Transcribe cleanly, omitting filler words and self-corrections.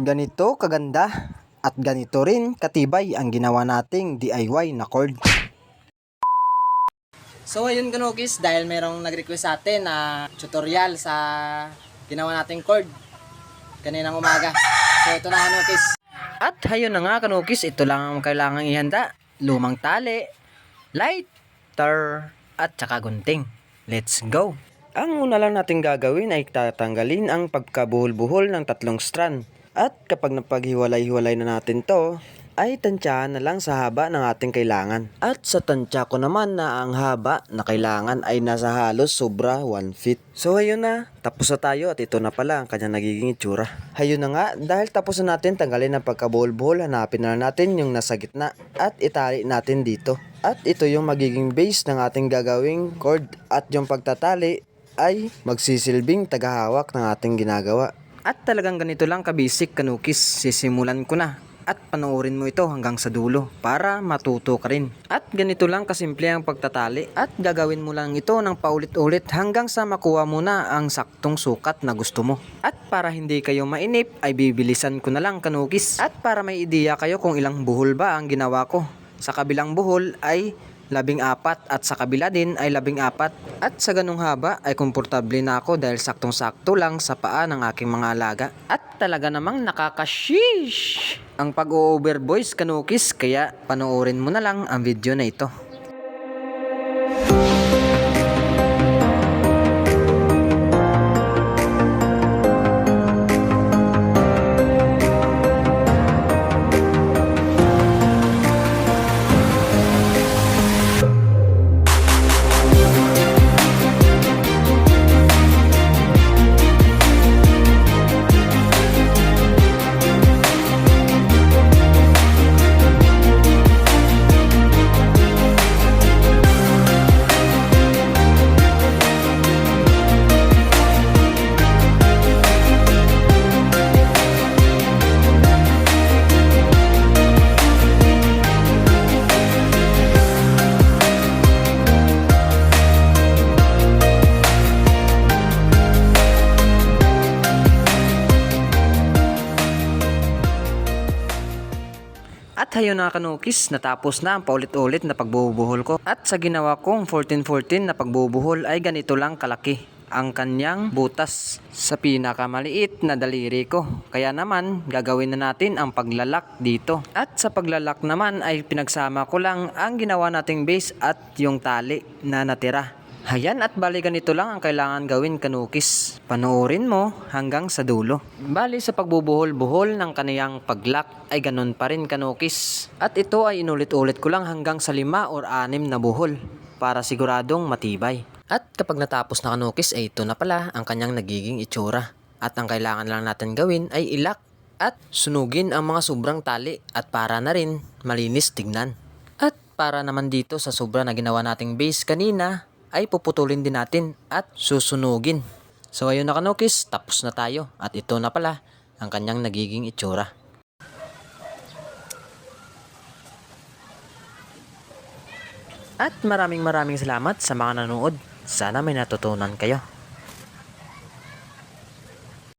Ganito kaganda at ganito rin katibay ang ginawa nating DIY na cord. So ayun kanukis, dahil merong nag-request sa atin na tutorial sa ginawa nating cord kaninang umaga. So ito na kanukis. At ayun na nga kanukis, ito lang ang kailangang ihanda. Lumang tali, lighter, at saka gunting. Let's go! Ang una lang natin gagawin ay tatanggalin ang pagkabuhol-buhol ng tatlong strand. At kapag napaghiwalay-hiwalay na natin to, ay tansyahan na lang sa haba ng ating kailangan. At sa tansya ko naman na ang haba na kailangan ay nasa halos sobra 1 feet. So ayun na, tapos na tayo at ito na pala ang kanyang nagiging itsura. Ayun na nga, dahil tapos na natin tanggalin ang pagkabuhol-buhol, hanapin na natin yung nasa gitna at itali natin dito. At ito yung magiging base ng ating gagawing cord, at yung pagtatali ay magsisilbing tagahawak ng ating ginagawa. At talagang ganito lang kabisik kanukis, sisimulan ko na at panoorin mo ito hanggang sa dulo para matuto ka rin. At ganito lang kasimple ang pagtatali, at gagawin mo lang ito ng paulit-ulit hanggang sa makuha mo na ang saktong sukat na gusto mo. At para hindi kayo mainip ay bibilisan ko na lang kanukis, at para may ideya kayo kung ilang buhol ba ang ginawa ko. Sa kabilang buhol ay 14 at sa kabila din ay 14, at sa ganung haba ay komportable na ako dahil saktong-sakto lang sa paa ng aking mga alaga. At talaga namang nakakashish ang pag-over boys kanukis, kaya panoorin mo na lang ang video na ito. At ayun na kanukis, natapos na ang paulit-ulit na pagbubuhol ko. At sa ginawa kong 14-14 na pagbubuhol ay ganito lang kalaki ang kanyang butas sa pinakamaliit na daliri ko. Kaya naman gagawin na natin ang paglalak dito. At sa paglalak naman ay pinagsama ko lang ang ginawa nating base at yung tali na natira. Ayan, at bali ganito lang ang kailangan gawin kanukis. Panoorin mo hanggang sa dulo. Bali sa pagbubuhol-buhol ng kaniyang paglak ay ganun pa rin kanukis. At ito ay inulit-ulit ko lang hanggang sa 5 or 6 na buhol para siguradong matibay. At kapag natapos na kanukis ay ito na pala ang kanyang nagiging itsura. At ang kailangan lang natin gawin ay ilak at sunugin ang mga sobrang tali, at para na rin malinis tignan. At para naman dito sa sobra na ginawa nating base kanina ay puputulin din natin at susunugin. So ayun na kanukis, tapos na tayo at ito na pala ang kanyang nagiging itsura. At maraming salamat sa mga nanood. Sana may natutunan kayo.